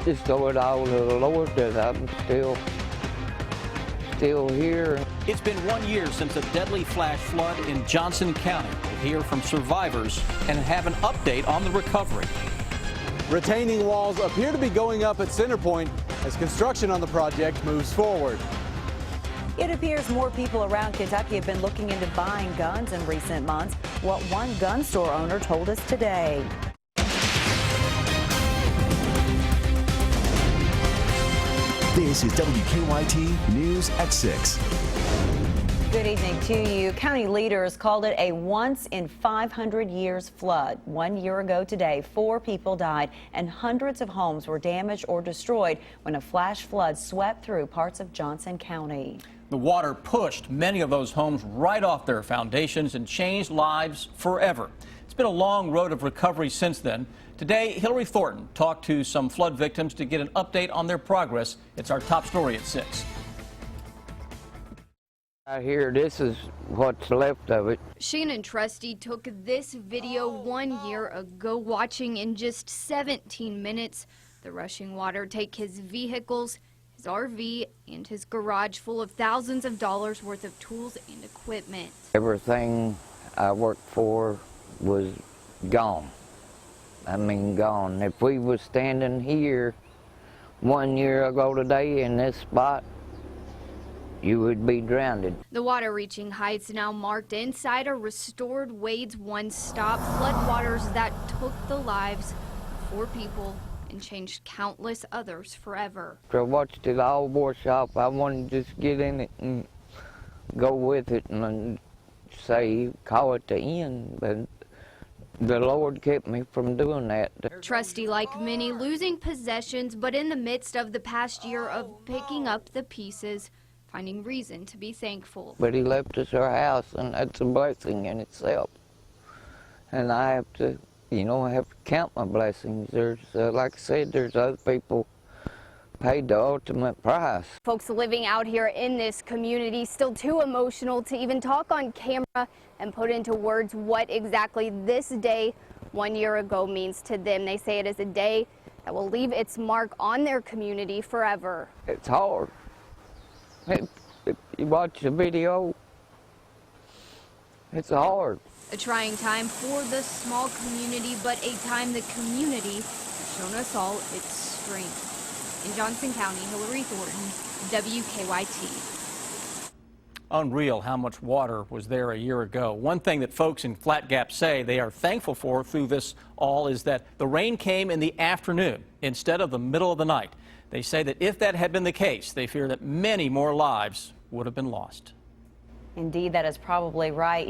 Just owe it all to the Lord that I'm still here. It's been 1 year since a deadly flash flood in Johnson County. We'll hear from survivors and have an update on the recovery. Retaining walls appear to be going up at Centerpoint as construction on the project moves forward. It appears more people around Kentucky have been looking into buying guns in recent months. What one gun store owner told us today. This is WKYT News at 6. Good evening to you. County leaders called it a once in 500 years flood. 1 year ago today, 4 people died and hundreds of homes were damaged or destroyed when a flash flood swept through parts of Johnson County. The water pushed many of those homes right off their foundations and changed lives forever. It's been a long road of recovery since then. Today, Hillary Thornton talked to some flood victims to get an update on their progress. It's our top story at 6. I hear this is what's left of it. Shannon Trusty took this video 1 year ago, watching in just 17 minutes the rushing water take his vehicles, his RV, and his garage full of thousands of dollars worth of tools and equipment. Everything I worked for was gone. I mean, gone. If we was standing here 1 year ago today in this spot, you would be drowned. The water reaching heights now marked inside a restored Wade's one-stop floodwaters that took the lives of 4 people and changed countless others forever. After I watched it all wash off, I wanted to just get in it and go with it and say, call it the end, but the Lord kept me from doing that. Trusty, like many, losing possessions, but in the midst of the past year of picking up the pieces, finding reason to be thankful. But he left us our house, and that's a blessing in itself. And I have to, I have to count my blessings. There's, like I said, there's other people paid the ultimate price. Folks living out here in this community still too emotional to even talk on camera and put into words what exactly this day 1 year ago means to them. They say it is a day that will leave its mark on their community forever. It's hard. If you watch the video, it's hard. A trying time for the small community, but a time the community has shown us all its strength. In Johnson County, Hillary Thornton, WKYT. Unreal how much water was there a year ago. One thing that folks in Flat Gap say they are thankful for through this all is that the rain came in the afternoon instead of the middle of the night. They say that if that had been the case, they fear that many more lives would have been lost. Indeed, that is probably right.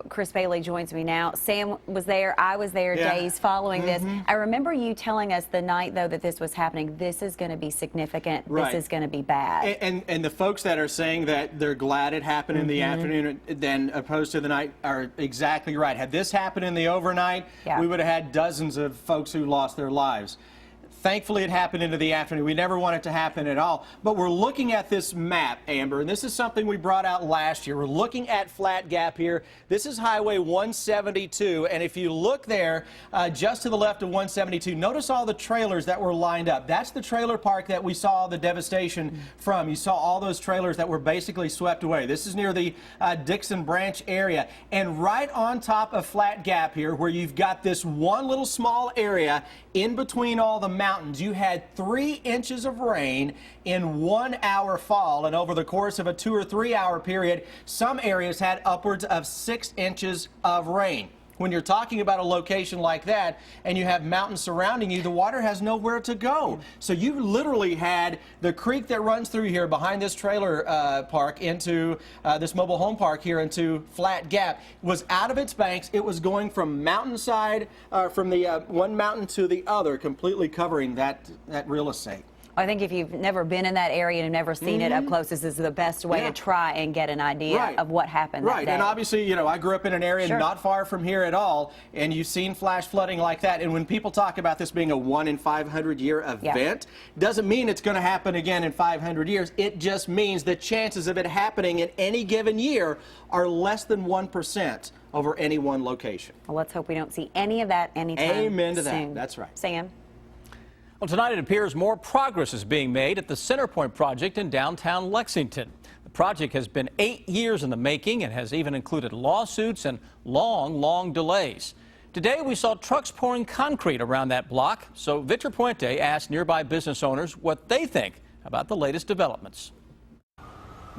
Chris Bailey joins me now. Sam was there. I was there days following this. I remember you telling us the night, though, that this was happening. This is going to be significant. Right. This is going to be bad. And the folks that are saying that they're glad it happened in the afternoon then opposed to the night are exactly right. Had this happened in the overnight, we would have had dozens of folks who lost their lives. Thankfully, it happened into the afternoon. We never want it to happen at all. But we're looking at this map, Amber, and this is something we brought out last year. We're looking at Flat Gap here. This is Highway 172, and if you look there, just to the left of 172, notice all the trailers that were lined up. That's the trailer park that we saw the devastation from. You saw all those trailers that were basically swept away. This is near the Dixon Branch area, and right on top of Flat Gap here, where you've got this one little small area in between all the mountains, you had 3 inches of rain in 1 hour fall, and over the course of a 2 or 3 hour period, some areas had upwards of 6 inches of rain. When you're talking about a location like that and you have mountains surrounding you, the water has nowhere to go. So you literally had the creek that runs through here behind this trailer park into this mobile home park here into Flat Gap was out of its banks. It was going from mountainside, from the one mountain to the other, completely covering that real estate. I think if you've never been in that area and have never seen it up close, this is the best way to try and get an idea of what happened that day. And obviously, I grew up in an area not far from here at all, and you've seen flash flooding like that. And when people talk about this being a 1 in 500 year event, doesn't mean it's going to happen again in 500 years. It just means the chances of it happening in any given year are less than 1% over any one location. Well, let's hope we don't see any of that anytime Amen to that. soon. That's right. Sam? Well, tonight it appears more progress is being made at the Centerpoint project in downtown Lexington. The project has been 8 years in the making and has even included lawsuits and long delays. Today we saw trucks pouring concrete around that block, so Victor Puente asked nearby business owners what they think about the latest developments.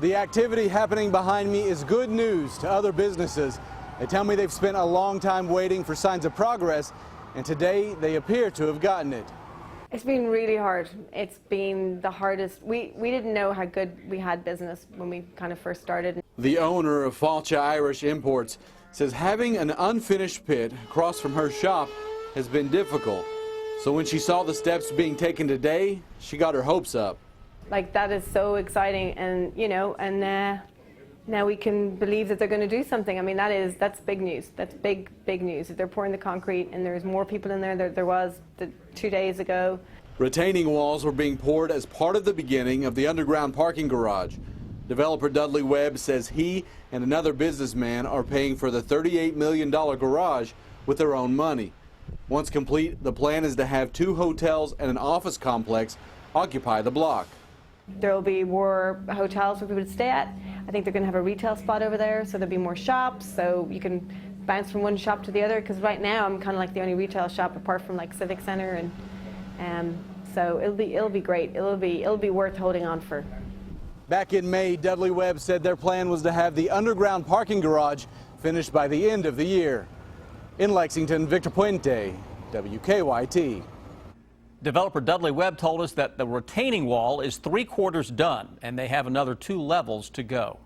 The activity happening behind me is good news to other businesses. They tell me they've spent a long time waiting for signs of progress, and today they appear to have gotten it. It's been really hard. It's been the hardest. We didn't know how good we had business when we kind of first started. The owner of Falcha Irish Imports says having an unfinished pit across from her shop has been difficult. So when she saw the steps being taken today, she got her hopes up. Like, that is so exciting, and now we can believe that they're going to do something. I mean, that's big news. That's big news. If they're pouring the concrete and there's more people in there than there was 2 days ago. Retaining walls were being poured as part of the beginning of the underground parking garage. Developer Dudley Webb says he and another businessman are paying for the $38 million garage with their own money. Once complete, the plan is to have 2 hotels and an office complex occupy the block. There will be more hotels for people to stay at. I think they're going to have a retail spot over there, so there'll be more shops, so you can bounce from one shop to the other, because right now I'm kind of like the only retail shop apart from like Civic Center, and so it'll be great. It'll be worth holding on for. Back in May, Dudley Webb said their plan was to have the underground parking garage finished by the end of the year. In Lexington, Victor Puente, WKYT. Developer Dudley Webb told us that the retaining wall is 3/4 done, and they have another 2 levels to go.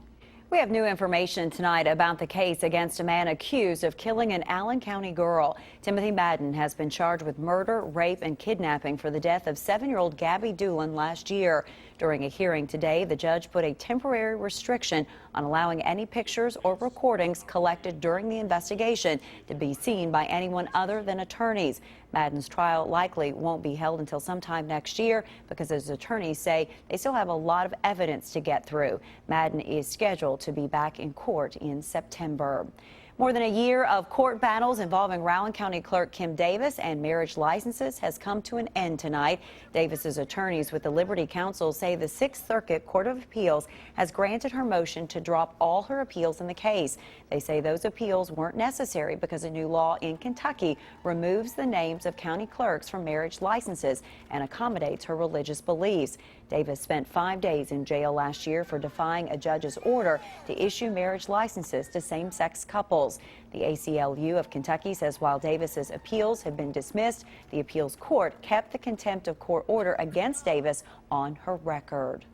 We have new information tonight about the case against a man accused of killing an Allen County girl. Timothy Madden has been charged with murder, rape, and kidnapping for the death of 7-year-old Gabby Doolin last year. During a hearing today, the judge put a temporary restriction on allowing any pictures or recordings collected during the investigation to be seen by anyone other than attorneys. Madden's trial likely won't be held until sometime next year because his attorneys say they still have a lot of evidence to get through. Madden is scheduled to be back in court in September. More than a year of court battles involving Rowan County Clerk Kim Davis and marriage licenses has come to an end tonight. Davis's attorneys with the Liberty Council say the 6th Circuit Court of Appeals has granted her motion to drop all her appeals in the case. They say those appeals weren't necessary because a new law in Kentucky removes the names of county clerks from marriage licenses and accommodates her religious beliefs. Davis spent 5 days in jail last year for defying a judge's order to issue marriage licenses to same-sex couples. The ACLU of Kentucky says while Davis's appeals have been dismissed, the appeals court kept the contempt of court order against Davis on her record.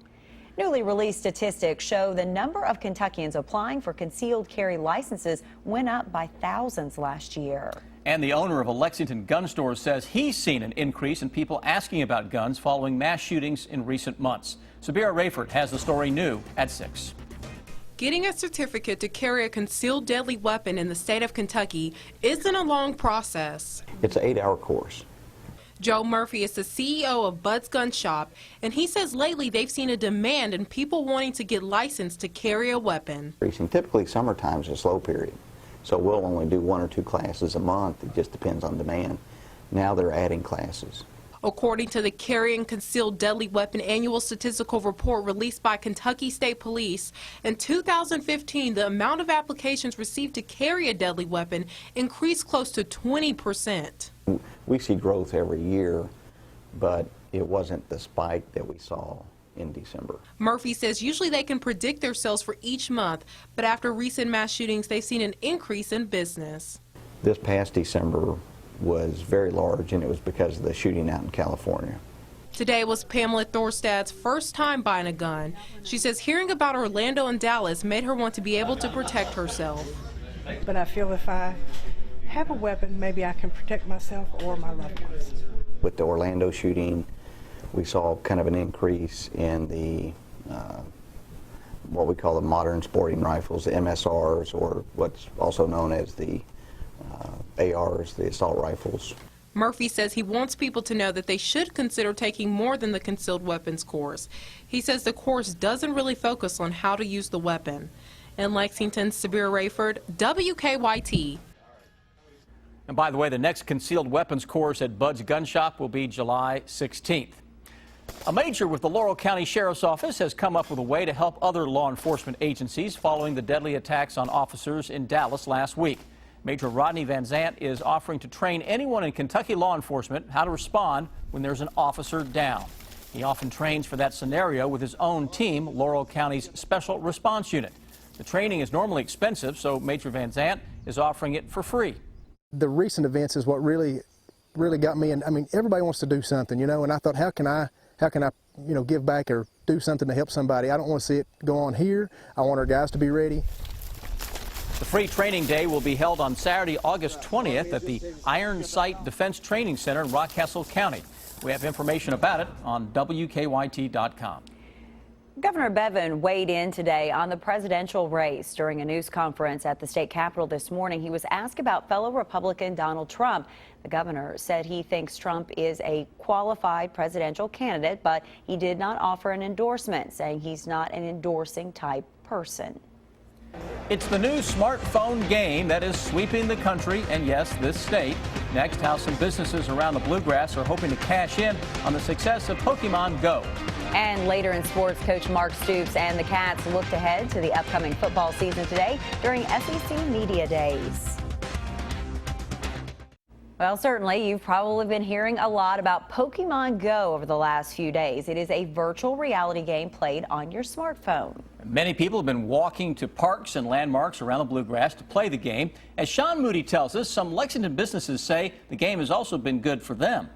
Newly released statistics show the number of Kentuckians applying for concealed carry licenses went up by thousands last year. And the owner of a Lexington gun store says he's seen an increase in people asking about guns following mass shootings in recent months. Sabira Rayford has the story new at 6. Getting a certificate to carry a concealed deadly weapon in the state of Kentucky isn't a long process. It's an 8-hour course. Joe Murphy is the CEO of Bud's Gun Shop, and he says lately they've seen a demand in people wanting to get licensed to carry a weapon. Typically summertime is a slow period, so we'll only do 1 or 2 classes a month. It just depends on demand. Now they're adding classes. According to the Carrying Concealed Deadly Weapon Annual Statistical Report released by Kentucky State Police, in 2015, the amount of applications received to carry a deadly weapon increased close to 20%. We see growth every year, but it wasn't the spike that we saw in December. Murphy says usually they can predict their sales for each month, but after recent mass shootings, they've seen an increase in business. This past December was very large, and it was because of the shooting out in California. Today was Pamela Thorstad's first time buying a gun. She says hearing about Orlando and Dallas made her want to be able to protect herself. But I feel if I have a weapon, maybe I can protect myself or my loved ones. With the Orlando shooting, we saw kind of an increase in the what we call the modern sporting rifles, the MSRs, or what's also known as the ARs, the assault rifles. Murphy says he wants people to know that they should consider taking more than the concealed weapons course. He says the course doesn't really focus on how to use the weapon. In Lexington, Sabira Rayford, WKYT. And by the way, the next concealed weapons course at Bud's Gun Shop will be July 16th. A major with the Laurel County Sheriff's Office has come up with a way to help other law enforcement agencies following the deadly attacks on officers in Dallas last week. Major Rodney Van Zant is offering to train anyone in Kentucky law enforcement how to respond when there's an officer down. He often trains for that scenario with his own team, Laurel County's Special Response Unit. The training is normally expensive, so Major Van Zant is offering it for free. The recent events is what really got me, and I mean, everybody wants to do something, you know, and I thought, how can I, give back or do something to help somebody? I don't want to see it go on here. I want our guys to be ready. The free training day will be held on Saturday, August 20th at the Iron Sight Defense Training Center in Rockcastle County. We have information about it on WKYT.com. Governor Bevin weighed in today on the presidential race during a news conference at the state capitol this morning. He was asked about fellow Republican Donald Trump. The governor said he thinks Trump is a qualified presidential candidate, but he did not offer an endorsement, saying he's not an endorsing type person. It's the new smartphone game that is sweeping the country and, yes, this state. Next, how some businesses around the Bluegrass are hoping to cash in on the success of Pokemon Go. And later in sports, Coach Mark Stoops and the Cats looked ahead to the upcoming football season today during SEC Media Days. Well, certainly, you've probably been hearing a lot about Pokemon Go over the last few days. It is a virtual reality game played on your smartphone. Many people have been walking to parks and landmarks around the Bluegrass to play the game. As Sean Moody tells us, some Lexington businesses say the game has also been good for them.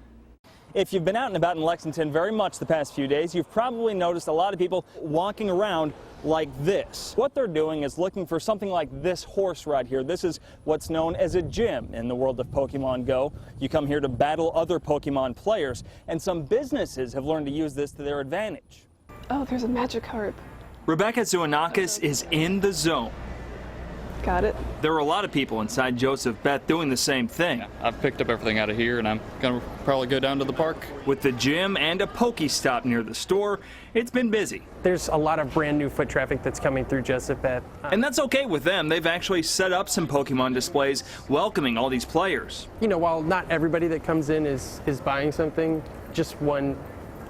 If you've been out and about in Lexington very much the past few days, you've probably noticed a lot of people walking around like this. What they're doing is looking for something like this horse right here. This is what's known as a gym in the world of Pokemon Go. You come here to battle other Pokemon players, and some businesses have learned to use this to their advantage. Oh, there's a Magikarp. Rebecca Zooanakis is in the zone. Got it. There are a lot of people inside Joseph Beth doing the same thing. Yeah, I've picked up everything out of here, and I'm going to probably go down to the park. With the gym and a Pokestop near the store, it's been busy. There's a lot of brand new foot traffic that's coming through Joseph Beth. And that's okay with them. They've actually set up some Pokemon displays welcoming all these players. You know, while not everybody that comes in is buying something, just one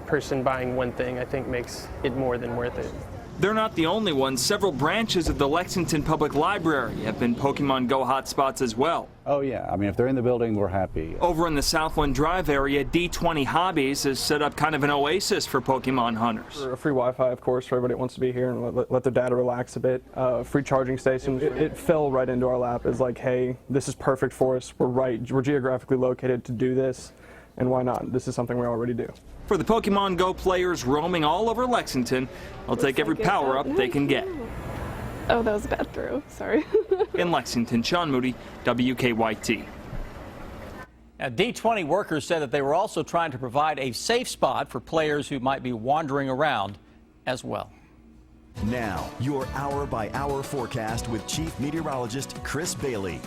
person buying one thing, I think, makes it more than worth it. They're not the only ones. Several branches of the Lexington Public Library have been Pokemon Go hotspots as well. Oh yeah, I mean, if they're in the building, we're happy. Over in the Southland Drive area, D20 Hobbies has set up kind of an oasis for Pokemon hunters. Free Wi-Fi, of course, for everybody that wants to be here and let their data relax a bit. Free charging stations. It fell right into our lap as like, hey, this is perfect for us. We're geographically located to do this, and why not? This is something we already do. For the Pokemon Go players roaming all over Lexington, they'll take every power-up they can get. Oh, that was a bad throw. Sorry. In Lexington, Sean Moody, WKYT. Now, D20 workers said that they were also trying to provide a safe spot for players who might be wandering around as well. Now, your hour-by-hour forecast with Chief Meteorologist Chris Bailey.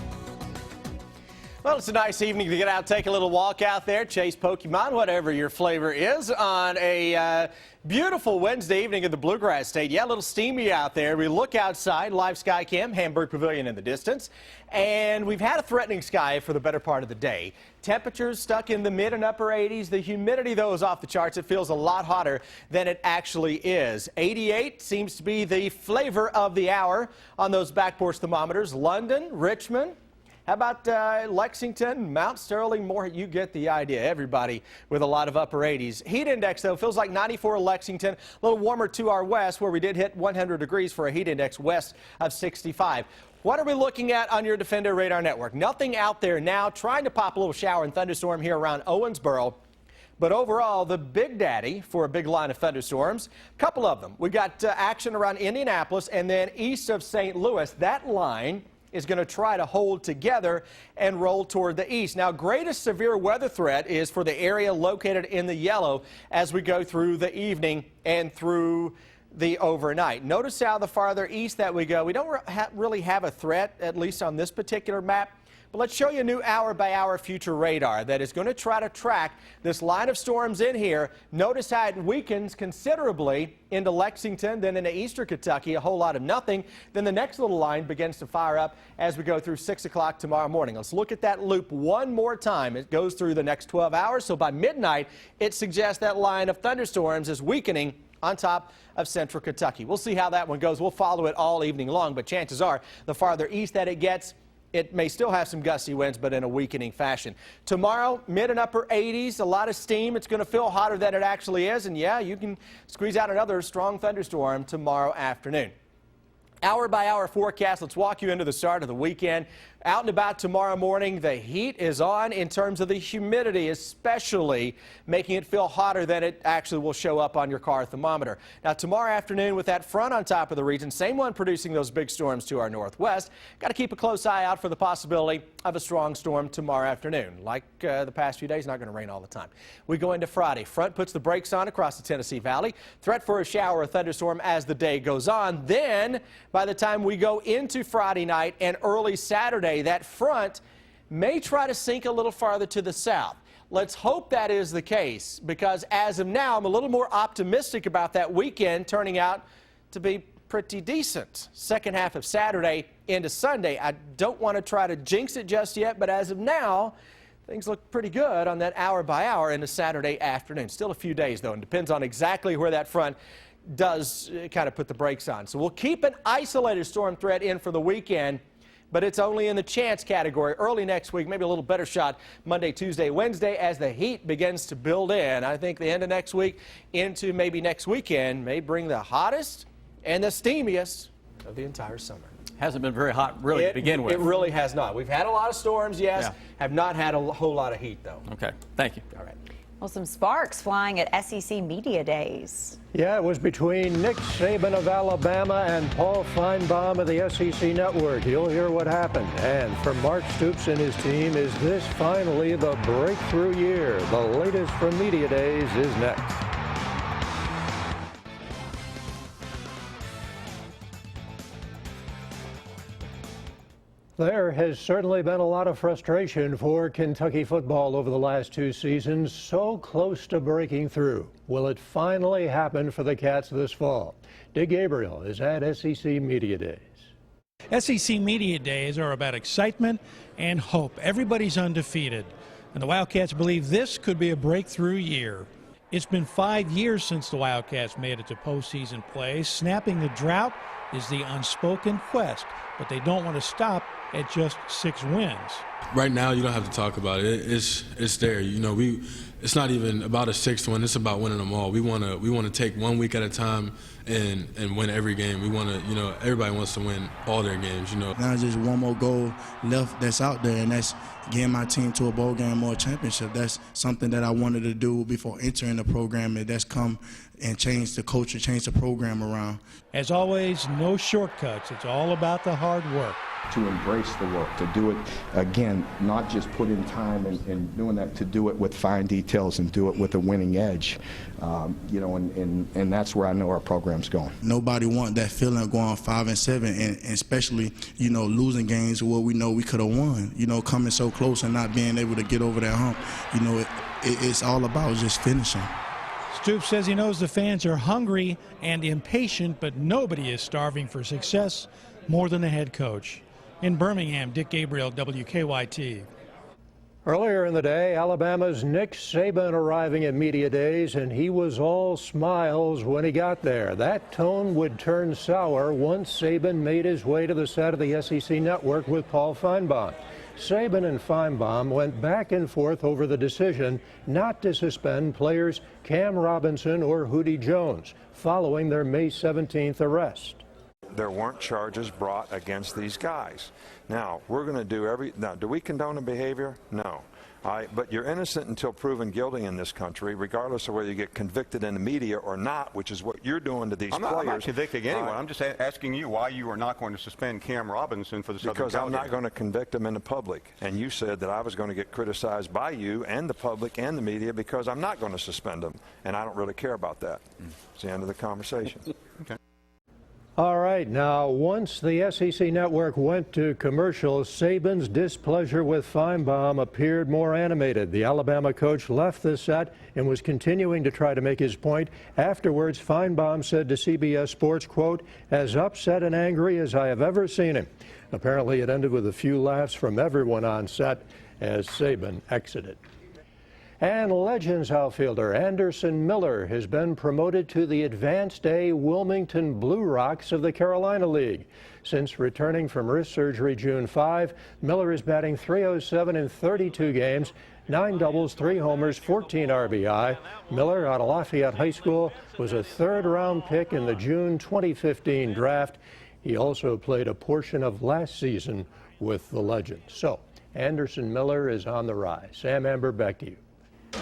Well, it's a nice evening to get out, take a little walk out there, chase Pokemon, whatever your flavor is, on a beautiful Wednesday evening in the Bluegrass State. Yeah, a little steamy out there. We look outside, live sky cam, Hamburg Pavilion in the distance, and we've had a threatening sky for the better part of the day. Temperatures stuck in the mid and upper 80s. The humidity, though, is off the charts. It feels a lot hotter than it actually is. 88 seems to be the flavor of the hour on those back porch thermometers. London, Richmond. How about Lexington, Mount Sterling, more? You get the idea. Everybody with a lot of upper 80s. Heat index, though, feels like 94 Lexington, a little warmer to our west, where we did hit 100 degrees for a heat index west of 65. What are we looking at on your Defender Radar Network? Nothing out there now. Trying to pop a little shower and thunderstorm here around Owensboro. But overall, the big daddy for a big line of thunderstorms, a couple of them. We got action around Indianapolis and then east of St. Louis. That line is going to try to hold together and roll toward the east. Now, greatest severe weather threat is for the area located in the yellow as we go through the evening and through the overnight. Notice how the farther east that we go, we don't really have a threat, at least on this particular map. But let's show you a new hour-by-hour future radar that is going to try to track this line of storms in here. Notice how it weakens considerably into Lexington, then into eastern Kentucky, a whole lot of nothing. Then the next little line begins to fire up as we go through 6 o'clock tomorrow morning. Let's look at that loop one more time. It goes through the next 12 hours, so by midnight, it suggests that line of thunderstorms is weakening on top of central Kentucky. We'll see how that one goes. We'll follow it all evening long, but chances are the farther east that it gets, it may still have some gusty winds, but in a weakening fashion. Tomorrow, mid and upper 80s, a lot of steam. It's going to feel hotter than it actually is, and yeah, you can squeeze out another strong thunderstorm tomorrow afternoon. Hour-by-hour forecast. Let's walk you into the start of the weekend. Out and about tomorrow morning, the heat is on in terms of the humidity, especially making it feel hotter than it actually will show up on your car thermometer. Now, tomorrow afternoon, with that front on top of the region, same one producing those big storms to our northwest, got to keep a close eye out for the possibility of a strong storm tomorrow afternoon. Like the past few days, not going to rain all the time. We go into Friday. Front puts the brakes on across the Tennessee Valley. Threat for a shower or thunderstorm as the day goes on. Then, by the time we go into Friday night and early Saturday, that front may try to sink a little farther to the south. Let's hope that is the case, because as of now, I'm a little more optimistic about that weekend turning out to be pretty decent. Second half of Saturday into Sunday. I don't want to try to jinx it just yet, but as of now, things look pretty good on that hour-by-hour into Saturday afternoon. Still a few days, though, and depends on exactly where that front does kind of put the brakes on. So we'll keep an isolated storm threat in for the weekend, but it's only in the chance category. Early next week, maybe a little better shot Monday, Tuesday, Wednesday as the heat begins to build in. I think the end of next week into maybe next weekend may bring the hottest and the steamiest of the entire summer. Hasn't been very hot really to begin with. It really has not. We've had a lot of storms, yes, have not had a whole lot of heat, though. Okay, thank you. All right. Well, some sparks flying at SEC Media Days. Yeah, it was between Nick Saban of Alabama and Paul Feinbaum of the SEC Network. You'll hear what happened. And for Mark Stoops and his team, is this finally the breakthrough year? The latest from Media Days is next. There has certainly been a lot of frustration for Kentucky football over the last 2 seasons, so close to breaking through. Will it finally happen for the Cats this fall? Dick Gabriel is at SEC Media Days. SEC Media Days are about excitement and hope. Everybody's undefeated, and the Wildcats believe this could be a breakthrough year. It's been 5 years since the Wildcats made it to postseason play. Snapping the drought is the unspoken quest, but they don't want to stop at just 6 wins. Right now, you don't have to talk about it. It's there. You know, it's not even about a 6th one. It's about winning them all. We want to take 1 week at a time and win every game. We want to, you know, everybody wants to win all their games. You know. Now just one more goal left that's out there, and that's getting my team to a bowl game or a championship. That's something that I wanted to do before entering the program, and that's come and change the culture, change the program around. As always, no shortcuts. It's all about the hard work. To embrace the work, to do it, again, not just put in time and doing that, to do it with fine details and do it with a winning edge. You know, and that's where I know our program's going. Nobody want that feeling of going 5-7, and especially, you know, losing games where we know we could have won. You know, coming so close and not being able to get over that hump. You know, it's all about just finishing. Stoops says he knows the fans are hungry and impatient, but nobody is starving for success more than the head coach. In Birmingham, Dick Gabriel, WKYT. Earlier in the day, Alabama's Nick Saban arriving at Media Days, and he was all smiles when he got there. That tone would turn sour once Saban made his way to the set of the SEC Network with Paul Feinbaum. Saban and Feinbaum went back and forth over the decision not to suspend players Cam Robinson or Hootie Jones following their May 17th arrest. There weren't charges brought against these guys. Now, we're going to do now, do we condone the behavior? No. But you're innocent until proven guilty in this country, regardless of whether you get convicted in the media or not, which is what you're doing to these players. I'm not convicting anyone. I'm just asking you why you are not going to suspend Cam Robinson for the Southern Because I'm not going to convict him in the public. And you said that I was going to get criticized by you and the public and the media because I'm not going to suspend him. And I don't really care about that. It's the end of the conversation. Okay. All right, now, once the SEC network went to commercial, Saban's displeasure with Feinbaum appeared more animated. The Alabama coach left the set and was continuing to try to make his point. Afterwards, Feinbaum said to CBS Sports, quote, "as upset and angry as I have ever seen him." Apparently, it ended with a few laughs from everyone on set as Saban exited. And Legends outfielder Anderson Miller has been promoted to the Advanced A Wilmington Blue Rocks of the Carolina League. Since returning from wrist surgery June 5, Miller is batting .307 in 32 games, 9 doubles, 3 homers, 14 RBI. Miller, out of Lafayette High School, was a third-round pick in the June 2015 draft. He also played a portion of last season with the Legends. So, Anderson Miller is on the rise. Sam Amber, back to you.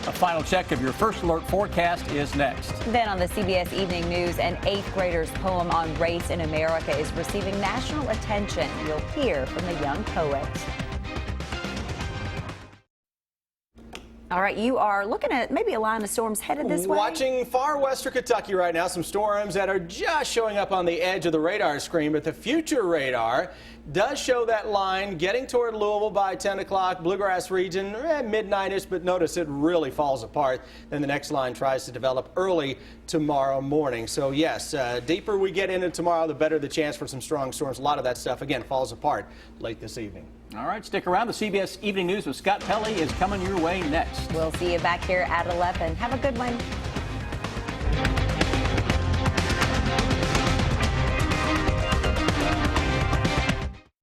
A final check of your First Alert forecast is next. Then on the CBS Evening News, an 8th grader's poem on race in America is receiving national attention. You'll hear from the young poet. All right, you are looking at maybe a line of storms headed this way. Watching far western Kentucky right now, some storms that are just showing up on the edge of the radar screen, but the future radar does show that line getting toward Louisville by 10 o'clock, Bluegrass region, midnight-ish, but notice it really falls apart. Then the next line tries to develop early tomorrow morning. So yes, deeper we get into tomorrow, the better the chance for some strong storms. A lot of that stuff, again, falls apart late this evening. All right, stick around. The CBS Evening News with Scott Pelley is coming your way next. We'll see you back here at 11. Have a good one.